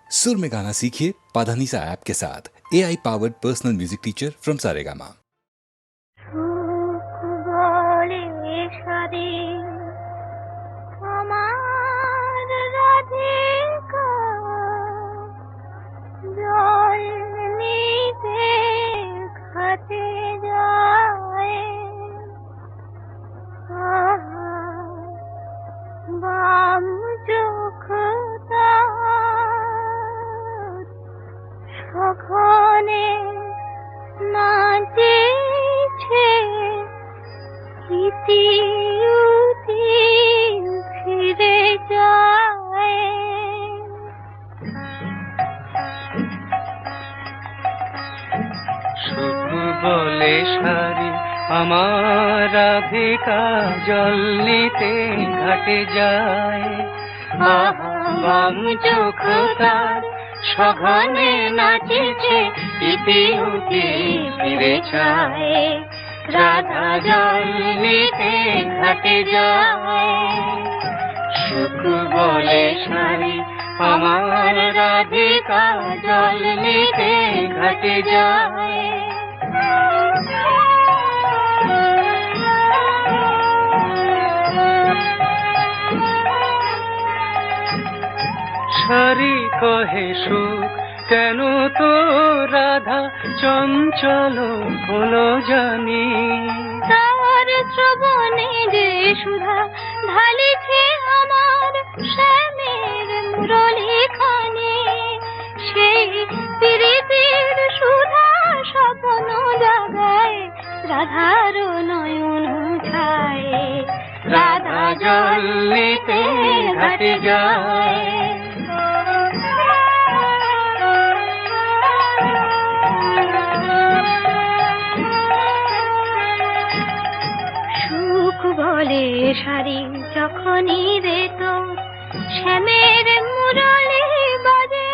सुर में गाना सीखिए पाधानीसा ऐप के साथ। AI powered personal music teacher from Saregama. বলে শাড়ি আমার রাধিকা জল নিতে ঘাটে যায়, বাম চোখ তার সঘনে নাচেছে ইতি উতি ফিরে চায়। রাধা জল নিতে ঘাটে যায়, সুখ বলে শাড়ি আমার রাধিকা জল নিতে ঘাটে যায়। শাড়ি কহে সুখ কেন তো রাধা চঞ্চল হলো জানি, তার শ্রবণে যে সুধা ঢালিছে আমার শ্যামের মুরলী খানে, সেই প্রীতির সুধা স্বপ্ন জাগায় রাধার নয়ন ছায়। রাধা জল নিতে ঘাটে যায়, বলে শাড়ি যখনই রে তোর শ্যামের মুরলী বাজে,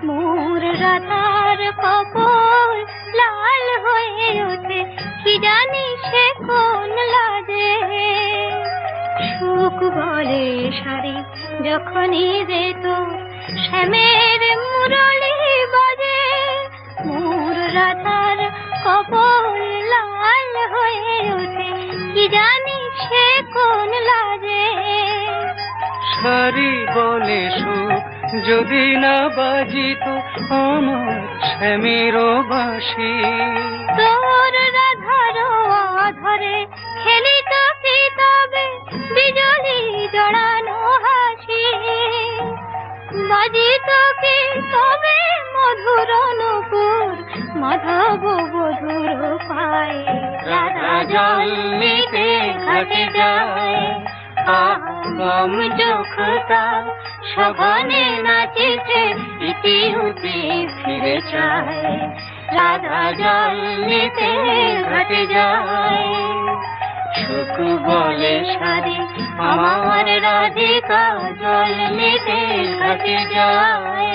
মোর রাধার কপল লাল হয়ে ওঠে কি জানি সে কোন লাজে। সুখ বলে শাড়ি যখনই রে তোর শ্যামের মুরলী বাজে, মোর রাধার কপল লাল হয়ে ওঠে কি জানি সে কোন লাজে। শাড়ি বলে সুখ যদি না বাজিত আমার শ্যামের বাঁশি, তোর রাধার অধরে খেলিত কি তবে বিজলি জড়ানো হাসি, বাজিত কি তবে মধুর নূপুর মাধব বধুর পায়ে। রাধা জল নিতে ঘাটে যায়, বাম চোখ তার সঘনে নাচেছে ইতি উতি ফিরে চায়। রাধা জল নিতে ঘাটে যায়, সুখ বলে শাড়ি আমার রাধিকা জল নিতে ঘাটে যায়।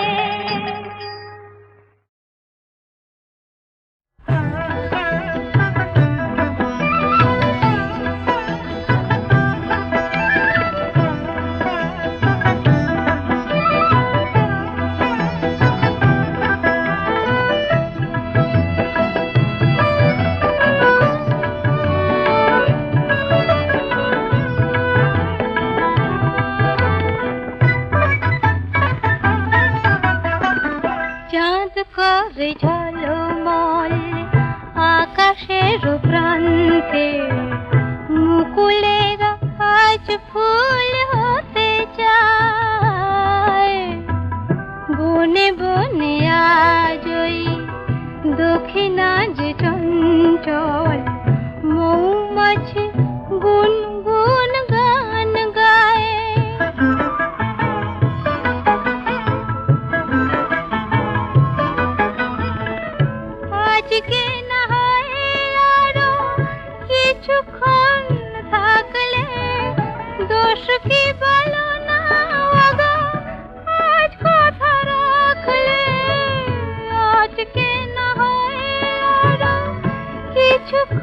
করে ঝলমল আকাশের প্রান্তে, মুকুলের আজ ফুল হতে চায়। বনে বনে আজই দক্ষিণা যে চঞ্চল, মৌমাছি গুনগুন গান গায়। আজকে না হয় আরো কিছুক্ষণ থাকলে, দোষ কি বলো না ওগো আজ কথা রাখলে। আজকে না হয় আরো কিছুক্ষণ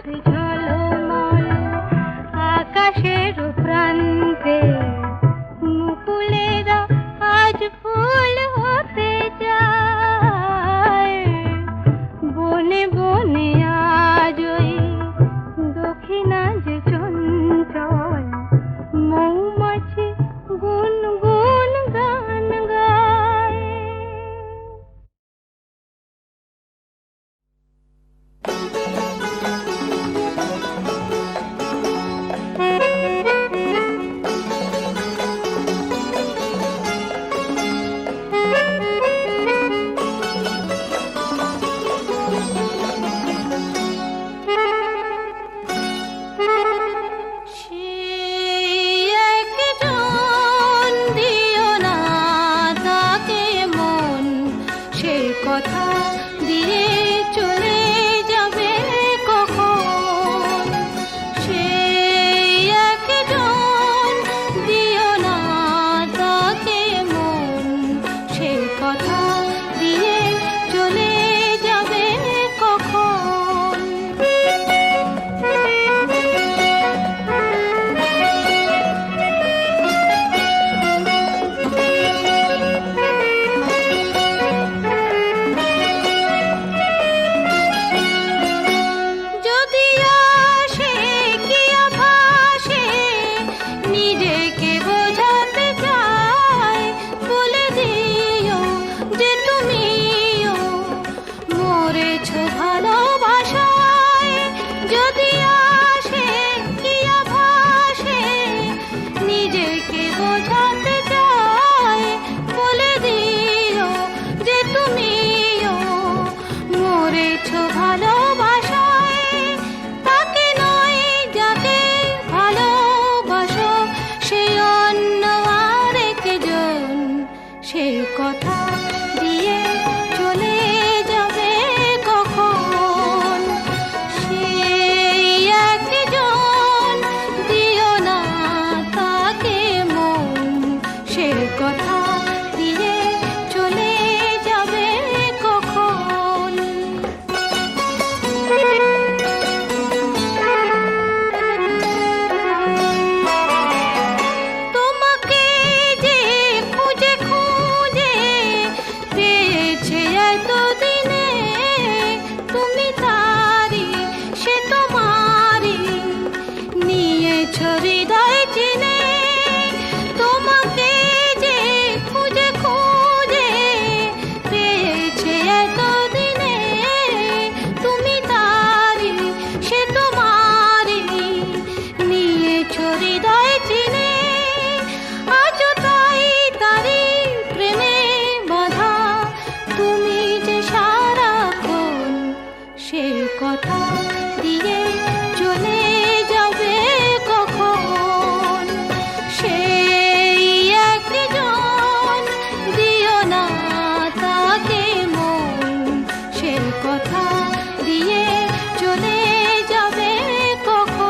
ঝলমল আকাশের প্রান্তে মুকুলেরা আজ ফুল হতে যায়। বনে বনে আজ ওই দক্ষিণা যে চঞ্চল মৌমাছি গুনগুন গান গায়। কথা দিয়ে চলে যাবে কখন? সেই একজন দিও না তাকে মন, সেই কথা দিয়ে চলে যাবে কখন? কথা দিয়ে চলে যাবে কখন? সেই একজন দিও না তাকে মন, সে কথা দিয়ে চলে যাবে কখন? তোমাকে যে খুঁজে খুঁজে পেয়েছে এতদিনে, তুমি তারি সে তোমারি নিয়েছ হৃদয় চিনে। তোমাকে যে খুঁজে খুঁজে পেয়েছে এতদিনে, তুমি তারি সে তোমারি নিয়েছ হৃদয় চিনে। আজও তাই তারি প্রেমে বাঁধা, তুমি যে সারাক্ষণ সে কথা দিয়ে চলে যাবে কখন? সেই একজন দিও না তাকে মন, সে কথা দিয়ে চলে যাবে কখন?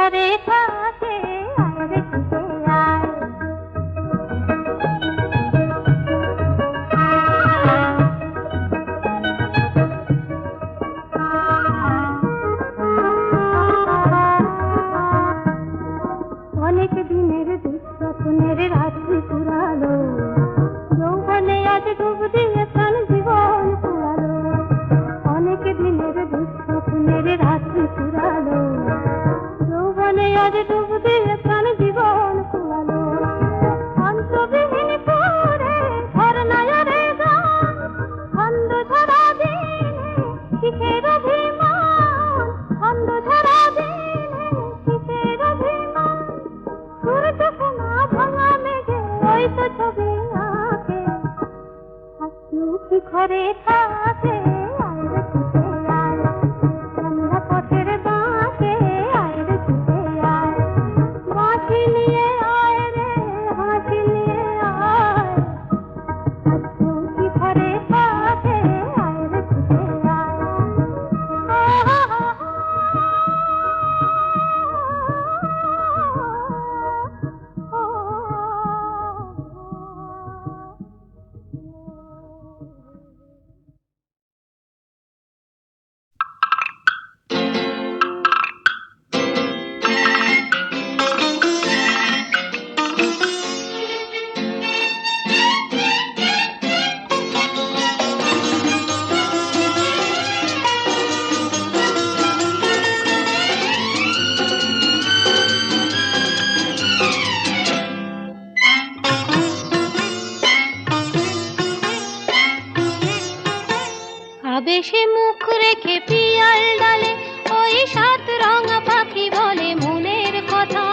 ঘরে থাকে আয় রে ছুটে আয়। অনেক দিনের দুঃস্বপ্নের রাত্রি পুরালো, যৌবনে আজ ডুব দিয়ে প্রাণ জীবন পুরালো। অনেক দিনের দুঃস্বপ্নের রাত্রি পুরালো, যৌবনে আজ ডুব দিয়ে প্রাণ জীবন পুরালো। অন্তবিহীন সুরে ঝরনায়রে গান, ছন্দ ঝরা দিনে কিসের অভিমান, ছন্দ ঝরা দিনে কিসের অভিমান। সূর্য সোনা ভাঙা মেঘে ওই তো ছবি আঁকে, হাসিও কি ঘরে থাকে আয় রে ছুটে আয়। সন্ধ্যা পথের বাঁকে আয় রে ছুটে আয়। বাঁশি নিয়ে আয় রে হাসি নিয়ে আয়, হাসিও কি ঘরে থাকে আয় রে ছুটে আয়। আবেশে মুখ রেখে পিয়াল ডালে ওই সাত রঙা পাখি বলে মনের কথা।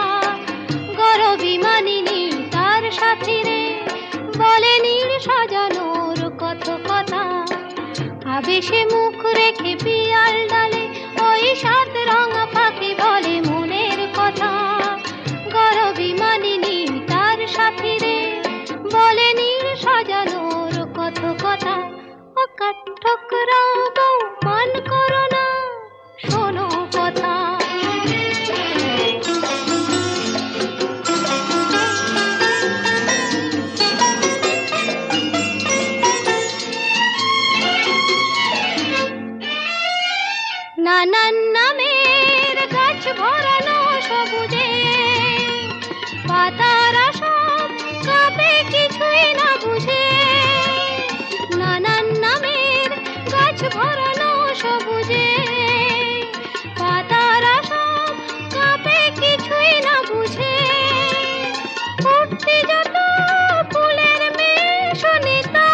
গরবি মানিনি তার সাথী রে, বলে নীল সাজানোর কত কথা। আবেশে মুখ রেখে পিয়াল ডালে ওই সাত রঙা পাখি বলে মনের কথা। গরবি মানিনি তার সাথী রে, বলে নীল সাজানোর কত কথা। ঠোকরা বউ মান করো না, শোনো কথা। নানান নামের গাছ ভরানো সবুজে, পাতারা সব কাঁপে কিছুই না বুঝে। নানান নামের গাছ ভরানো সবুজে, পাতারা সব কাঁপে কিছুই না বুঝে। উঠতে যত ফুলের মেশনিতা,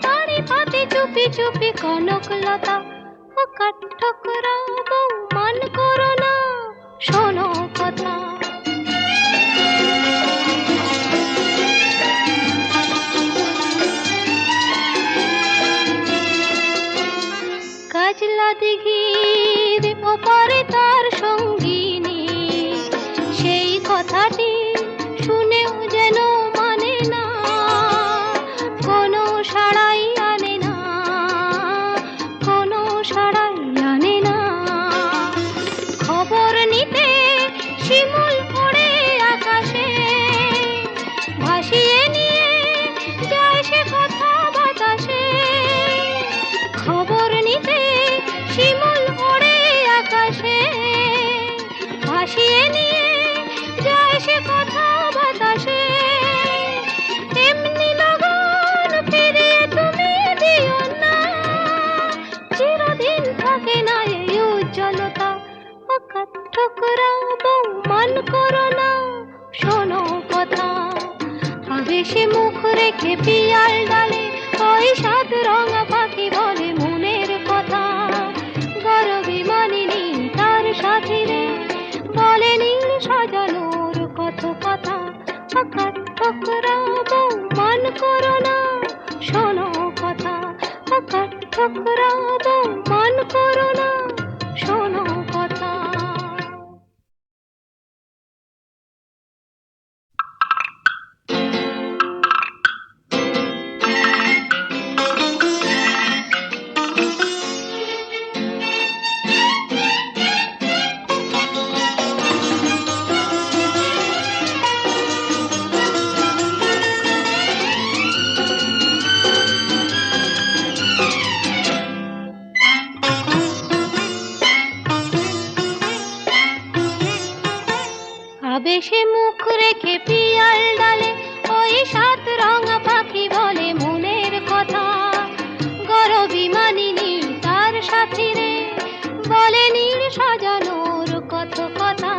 তারি পাতে চুপি চুপি কনকলতা। ঠোকরা বউ মান করো না, শোনো কথা। কাজলা দিঘির ওপারে তার সঙ্গিনী, সেই কথাটি শুনেও যেন মানে না, কোনো সাড়াই আনে না, কোনো সাড়াই আনে না। খবর নিতে শিমুল ওড়ে আকাশে, ভাসিয়ে নিয়ে যায় সে কথা বাতাসে। খবর নিতে শিমুল ওড়ে আকাশে, ভাসিয়ে নিয়ে যায় সে কথা বাতাসে। এমনি লগন ফিরিয়ে তুমি দিও না, চিরদিন থাকে না এই উজ্জ্বলতা। ঠোকরা বউ মান করো না, শোনো কথা। আবেশে মুখ রেখে পিয়াল ডালে ওই সাত রঙা পাখি বলে মনের কথা। গরবি মানিনি তার সাথী রে, বলে নীল সাজানোর কত কথা। ঠোকরা বউ মান করো না, শোনো কথা। ঠোকরা বউ মান করো না, শোনো কথা। বলে নীড় সাজানোর কত কথা।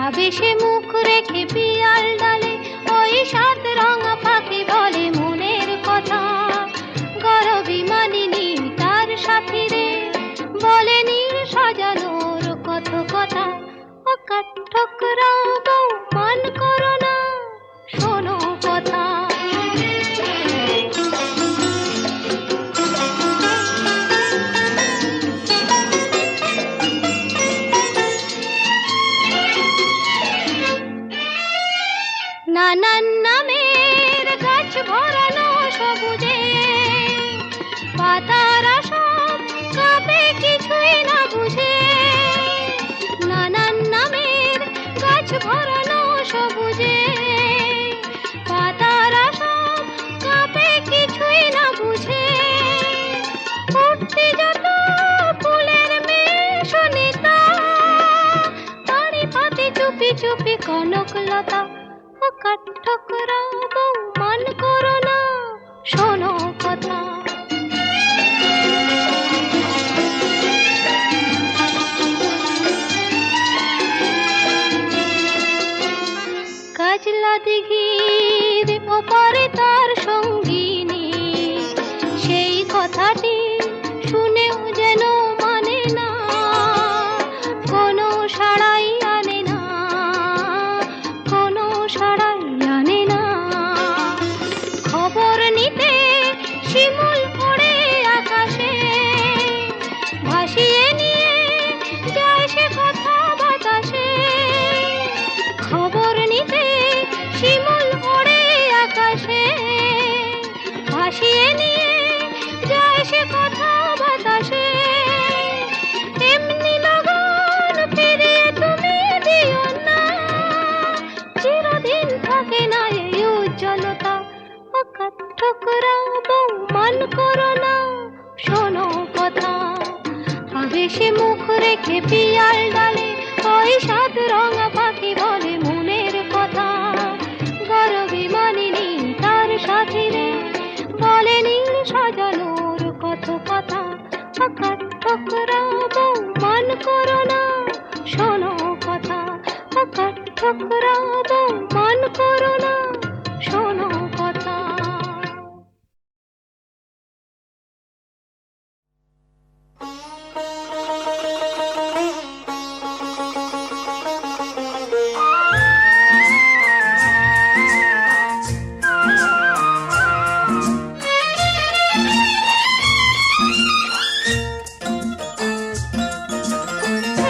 আবেশে মুখ রেখে পিয়াল ডালে ওই সাত রঙা পাখি বলে মনের কথা। গরবিমানিনী তার সাথী রে বলে নীড় সাজানোর কত কথা। ও কাঠঠোকরা বউ মান করো না, শোনো কথা। নানান নামের গাছ ভরানো সবুজে, পাতারা সব কাঁপে কিছুই না বুঝে। নানান নামের গাছ ভরানো সবুজে, পাতারা সব কাঁপে কিছুই না বুঝে। উঠতে যত ফুলের মেশনিতা, তারি পাতে চুপি চুপি কনকলতা। ও কাঠঠোকরা বউ মান করো না, শোনো কথা। কাজলা দিঘির ওপারে তার সঙ্গিনী, সেই কথাটি শুনেও যেন মানে না, কোনো সাড়াই আনে না, কোনো সাড়াই আনে না। খবর নিতে শিমুল ওড়ে আকাশে, ভাসিয়ে নিয়ে যায় সে কথা বাতাসে। খবর নিতে শিমুল ওড়ে আকাশে, ভাসিয়ে নিয়ে যায় সে কথা বাতাসে। এমনি লগন ফিরিয়ে তুমি দিও না, চিরদিন থাকে না এই উজ্জ্বলতা। ও কাঠঠোকরা বউ মান করো না, শোনো কথা। আবেশে মুখ রেখে পিয়াল ডালে ওই সাত রঙা পাখি বলে মনের কথা। গরবিমানিনী তার সাথী রে বলে নীড় সাজানোর কত কথা। ও কাঠঠোকরা বউ মান করো না, শোনো কথা। ও কাঠঠোকরা বউ মান করো না, শোনো কথা।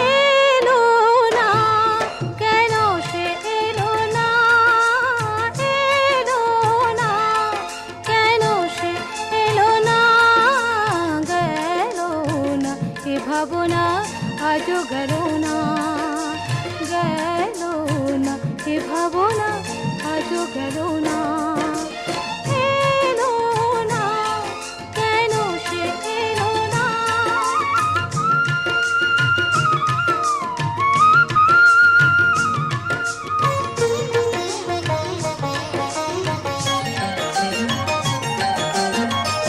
এলো না, কেন সে এলো না, এলো না, কেন সে এলো না, গেল না এ ভাবনা আজও গেল না, গেল না এ ভাবনা আজও গেল না। এলো না, কেন সে এলো না।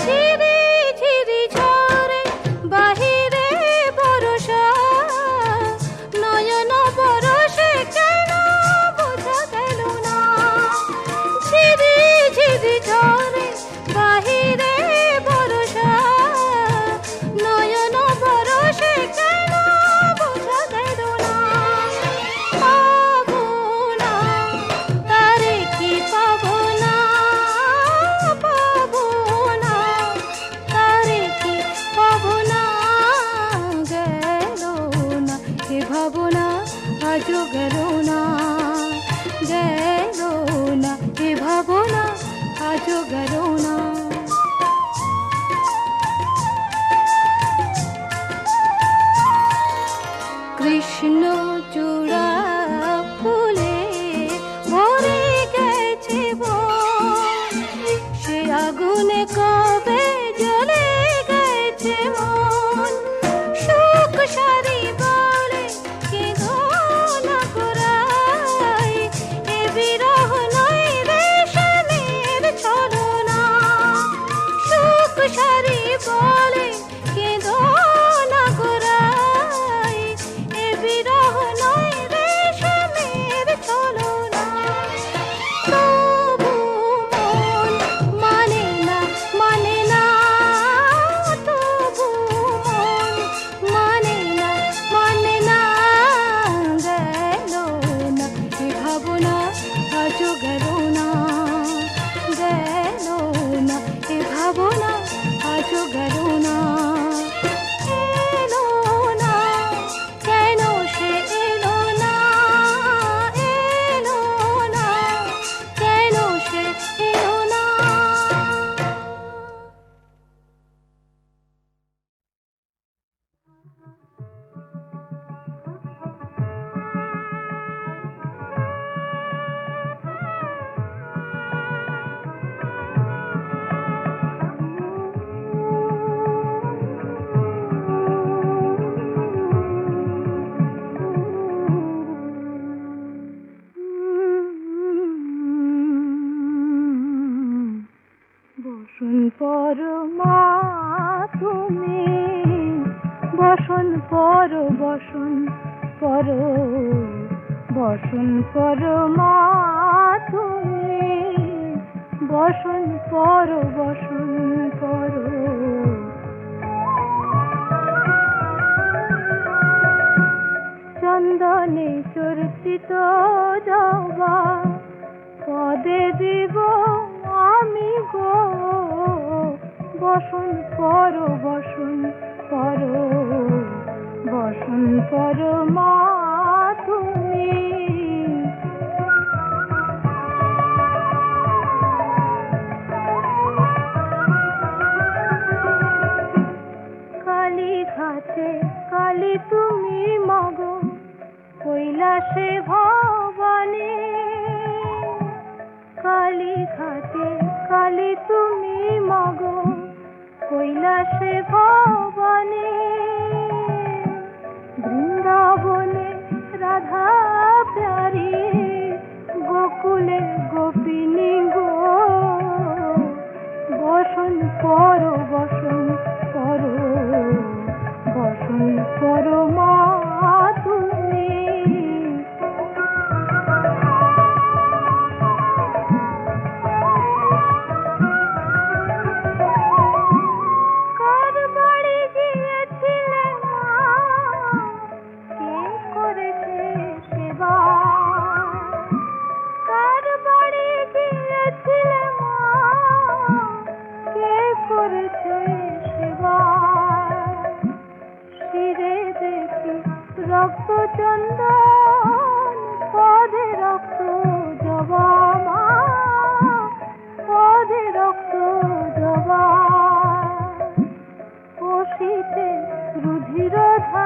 ঝিরি ঝিরি ঝরে বাহিরে বরষা, নয়ন বরষে কেন বোঝা গেল না। ঝিরি ঝিরি ঝরে বাহিরে বরষা, নয়ন বরষে কেন বোঝা গেল না। পাবো না তারে কি পাবো না, পাবো না তারে কি পাবো না, গেল না এ ভাবনা আজও গেল না, গেল না এ ভাবনা আজও গেল না। কৃষ্ণ চূড়া ফুলে ভরে গেছে বন, সে আগুনে কবে জ্বলে গেছে মন। সুখ সারি বলে কেঁদো না গোরা, বসন পর বসন পর বসন পর মা তুমি বসন পর বসন পর চন্দনে চর্চিত জবা পদে দিব আমি গো বসন পর বসন পর বসন পর মা তুমি কালী ঘাটে কালী তুমি মাগো কৈলাসে ভবানী কালী ঘাটে কালী তুমি মাগো কৈলাসে ভবানী বৃন্দাবনে রাধা প্যারি গোকুলে গোপিনী গো বসন পর বসন পর বসন পর মা তুমি কার বাড়ি গিয়েছিলে মা কে করেছে সেবা কার বাড়ি গিয়েছিলে মা কে করেছে সেবা শিরে দেখি রক্ত চন্দন পদে রক্ত জবা মা পদে রক্ত জবা কোশিতে রুধির ধারা